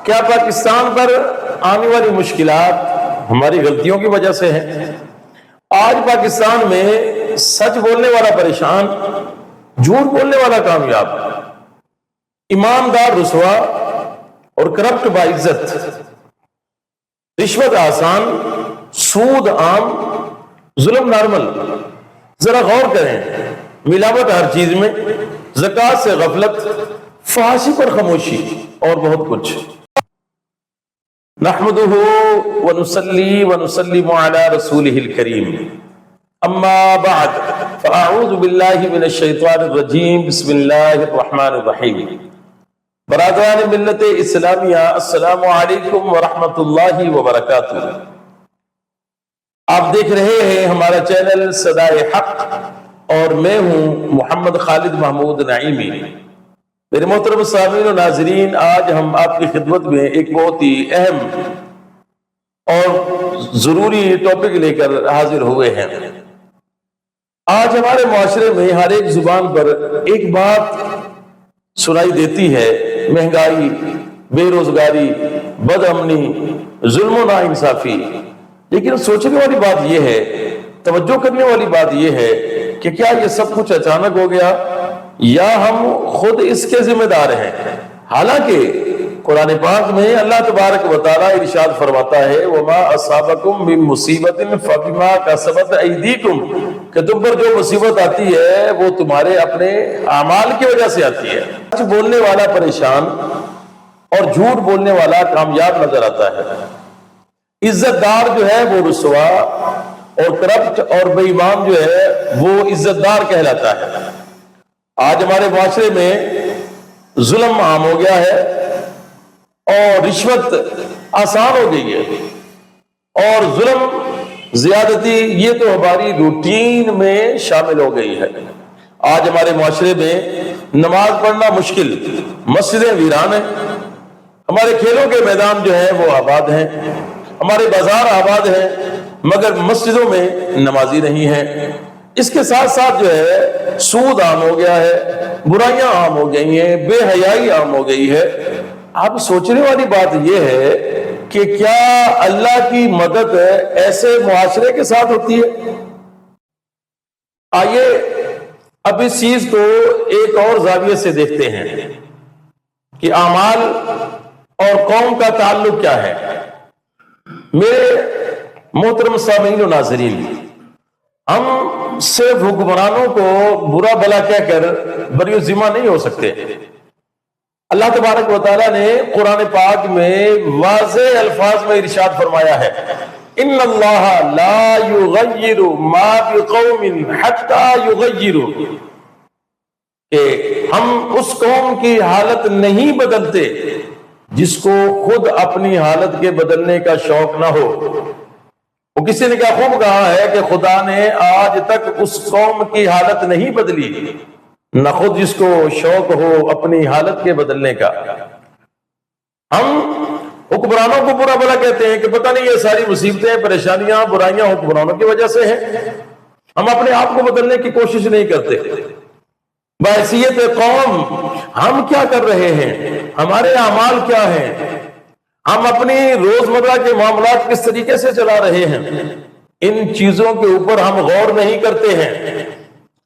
کیا پاکستان پر آنے والی مشکلات ہماری غلطیوں کی وجہ سے ہیں؟ آج پاکستان میں سچ بولنے والا پریشان، جھوٹ بولنے والا کامیاب، ایماندار رسوا اور کرپٹ باعزت، رشوت آسان، سود عام، ظلم نارمل۔ ذرا غور کریں، ملاوٹ ہر چیز میں، زکوٰۃ سے غفلت، فحاشی پر خاموشی اور بہت کچھ۔ نحمدہ ونصلی ونسلم علی رسولہ الکریم، اما بعد فاعوذ باللہ من الشیطان الرجیم، بسم اللہ الرحمن الرحیم۔ برادران ملت اسلامیہ، السلام علیکم ورحمۃ اللہ وبرکاتہ۔ آپ دیکھ رہے ہیں ہمارا چینل صدائے حق اور میں ہوں محمد خالد محمود نعیمی۔ میرے محترم سامعین و ناظرین، آج ہم آپ کی خدمت میں ایک بہت ہی اہم اور ضروری ٹاپک لے کر حاضر ہوئے ہیں۔ آج ہمارے معاشرے میں ہر ایک زبان پر ایک بات سنائی دیتی ہے: مہنگائی، بے روزگاری، بد امنی، ظلم و ناانصافی۔ لیکن سوچنے والی بات یہ ہے، توجہ کرنے والی بات یہ ہے کہ کیا یہ سب کچھ اچانک ہو گیا یا ہم خود اس کے ذمہ دار ہیں؟ حالانکہ قرآن پاک میں اللہ تبارک و تعالیٰ ارشاد فرماتا ہے: وَمَا أَصَابَكُم مِّن مُّصِيبَةٍ فَبِمَا كَسَبَتْ أَيْدِيكُمْ، کہ تم پر جو مصیبت آتی ہے وہ تمہارے اپنے اعمال کی وجہ سے آتی ہے۔ سچ بولنے والا پریشان اور جھوٹ بولنے والا کامیاب نظر آتا ہے۔ عزت دار جو ہے وہ رسوا اور کرپٹ اور بے ایمان جو ہے وہ عزت دار کہلاتا ہے۔ آج ہمارے معاشرے میں ظلم عام ہو گیا ہے اور رشوت آسان ہو گئی ہے اور ظلم زیادتی یہ تو ہماری روٹین میں شامل ہو گئی ہے۔ آج ہمارے معاشرے میں نماز پڑھنا مشکل، مسجدیں ویران ہیں، ہمارے کھیلوں کے میدان جو ہیں وہ آباد ہیں، ہمارے بازار آباد ہیں، مگر مسجدوں میں نمازی نہیں ہیں۔ اس کے ساتھ ساتھ جو ہے سود عام ہو گیا ہے، برائیاں عام ہو گئی ہیں، بے حیائی عام ہو گئی ہے۔ اب سوچنے والی بات یہ ہے کہ کیا اللہ کی مدد ایسے معاشرے کے ساتھ ہوتی ہے؟ آئیے اب اس چیز کو ایک اور زاویے سے دیکھتے ہیں کہ اعمال اور قوم کا تعلق کیا ہے۔ میرے محترم سامعین و ناظرین، ہم صرف حکمرانوں کو برا بھلا کہہ کر بری ذمہ نہیں ہو سکتے۔ اللہ تبارک و تعالیٰ نے قرآن پاک میں واضح الفاظ میں ارشاد فرمایا ہے: ان اللہ لا یغیر ما بقوم حتی یغیروا، کہ ہم اس قوم کی حالت نہیں بدلتے جس کو خود اپنی حالت کے بدلنے کا شوق نہ ہو۔ وہ کسی نے کیا خوب کہا ہے کہ خدا نے آج تک اس قوم کی حالت نہیں بدلی، نہ خود جس کو شوق ہو اپنی حالت کے بدلنے کا۔ ہم حکمرانوں کو برا بھلا کہتے ہیں کہ پتہ نہیں یہ ساری مصیبتیں، پریشانیاں، برائیاں حکمرانوں کی وجہ سے ہیں۔ ہم اپنے آپ کو بدلنے کی کوشش نہیں کرتے۔ بحیثیت قوم ہم کیا کر رہے ہیں، ہمارے اعمال کیا ہیں، ہم اپنی روزمرہ کے معاملات کس طریقے سے چلا رہے ہیں، ان چیزوں کے اوپر ہم غور نہیں کرتے ہیں۔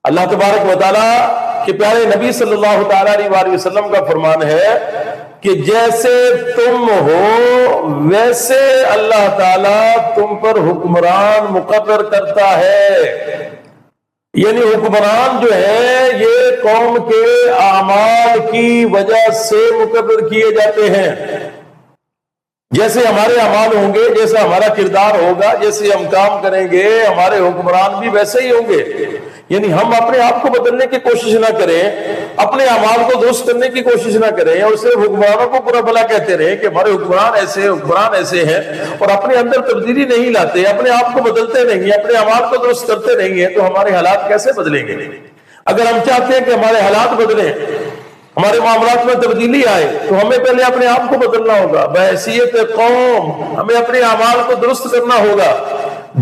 اللہ تبارک و تعالیٰ کے پیارے نبی صلی اللہ تعالیٰ علیہ وسلم کا فرمان ہے کہ جیسے تم ہو ویسے اللہ تعالیٰ تم پر حکمران مقرر کرتا ہے۔ یعنی حکمران جو ہے یہ قوم کے اعمال کی وجہ سے مقرر کیے جاتے ہیں۔ جیسے ہمارے اعمال ہوں گے، جیسے ہمارا کردار ہوگا، جیسے ہم کام کریں گے، ہمارے حکمران بھی ویسے ہی ہوں گے۔ یعنی ہم اپنے آپ کو بدلنے کی کوشش نہ کریں، اپنے اعمال کو درست کرنے کی کوشش نہ کریں اور صرف حکمرانوں کو برا بھلا کہتے رہیں کہ ہمارے حکمران ایسے ہیں، اور اپنے اندر تبدیلی نہیں لاتے، اپنے آپ کو بدلتے نہیں ہیں، اپنے اعمال کو درست کرتے نہیں ہیں، تو ہمارے حالات کیسے بدلیں گے؟ اگر ہم چاہتے ہیں کہ ہمارے حالات بدلیں، ہمارے معاملات میں تبدیلی آئے، تو ہمیں پہلے اپنے آپ کو بدلنا ہوگا۔ بحیثیت قوم ہمیں اپنے اعمال کو درست کرنا ہوگا۔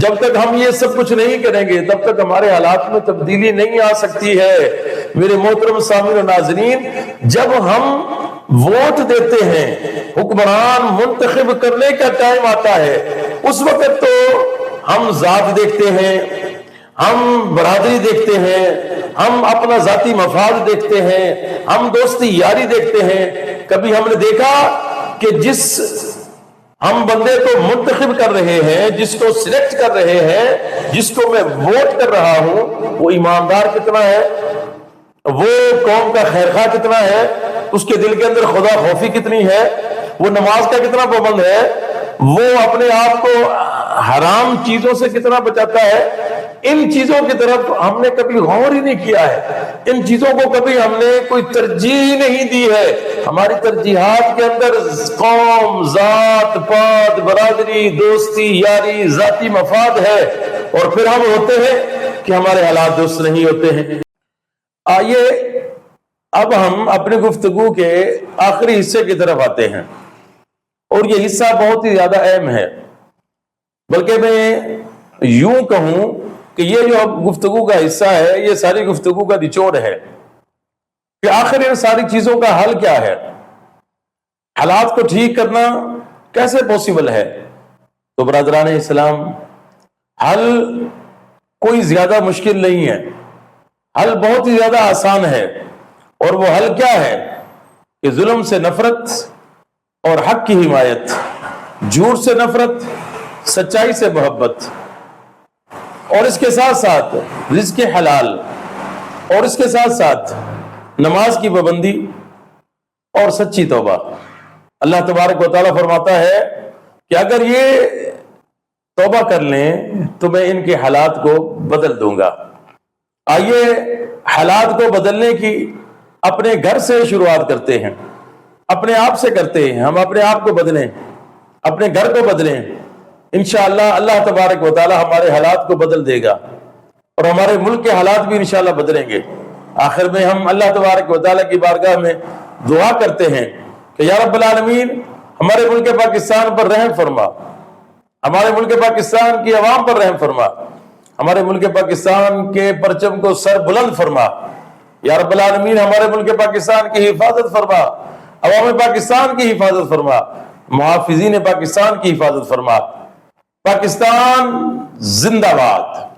جب تک ہم یہ سب کچھ نہیں کریں گے تب تک ہمارے حالات میں تبدیلی نہیں آ سکتی ہے۔ میرے محترم سامعین و ناظرین، جب ہم ووٹ دیتے ہیں، حکمران منتخب کرنے کا ٹائم آتا ہے، اس وقت تو ہم ذات دیکھتے ہیں، ہم برادری دیکھتے ہیں، ہم اپنا ذاتی مفاد دیکھتے ہیں، ہم دوستی یاری دیکھتے ہیں۔ کبھی ہم نے دیکھا کہ جس ہم بندے کو منتخب کر رہے ہیں، جس کو سلیکٹ کر رہے ہیں، جس کو میں ووٹ کر رہا ہوں، وہ ایماندار کتنا ہے، وہ قوم کا خیرخواہ کتنا ہے، اس کے دل کے اندر خدا خوفی کتنی ہے، وہ نماز کا کتنا پابند ہے، وہ اپنے آپ کو حرام چیزوں سے کتنا بچاتا ہے۔ ان چیزوں کی طرف ہم نے کبھی غور ہی نہیں کیا ہے، ان چیزوں کو کبھی ہم نے کوئی ترجیح نہیں دی ہے۔ ہماری ترجیحات کے اندر قوم، ذات پات، برادری، دوستی یاری، ذاتی مفاد ہے، اور پھر ہم ہوتے ہیں کہ ہمارے حالات درست نہیں ہوتے ہیں۔ آئیے اب ہم اپنی گفتگو کے آخری حصے کی طرف آتے ہیں، اور یہ حصہ بہت ہی زیادہ اہم ہے، بلکہ میں یوں کہوں کہ یہ جو اب گفتگو کا حصہ ہے، یہ ساری گفتگو کا نچوڑ ہے کہ آخر ان ساری چیزوں کا حل کیا ہے، حالات کو ٹھیک کرنا کیسے پوسیبل ہے۔ تو برادران اسلام، حل کوئی زیادہ مشکل نہیں ہے، حل بہت ہی زیادہ آسان ہے، اور وہ حل کیا ہے کہ ظلم سے نفرت اور حق کی حمایت، جھوٹ سے نفرت، سچائی سے محبت، اور اس کے ساتھ ساتھ رزق حلال، اور اس کے ساتھ ساتھ نماز کی پابندی اور سچی توبہ۔ اللہ تبارک و تعالیٰ فرماتا ہے کہ اگر یہ توبہ کر لیں تو میں ان کے حالات کو بدل دوں گا۔ آئیے حالات کو بدلنے کی اپنے گھر سے شروعات کرتے ہیں، اپنے آپ سے کرتے ہیں۔ ہم اپنے آپ کو بدلیں، اپنے گھر کو بدلیں، انشاءاللہ اللہ تبارک و تعالی ہمارے حالات کو بدل دے گا، اور ہمارے ملک کے حالات بھی انشاءاللہ بدلیں گے۔ آخر میں ہم اللہ تبارک و تعالی کی بارگاہ میں دعا کرتے ہیں کہ یا رب العالمین، ہمارے ملک پاکستان پر رحم فرما، ہمارے ملک پاکستان کی عوام پر رحم فرما، ہمارے ملک پاکستان کے پرچم کو سر بلند فرما۔ یا رب العالمین، ہمارے ملک پاکستان کی حفاظت فرما، عوام پاکستان کی حفاظت فرما، محافظین پاکستان کی حفاظت فرما۔ پاکستان زندہ باد۔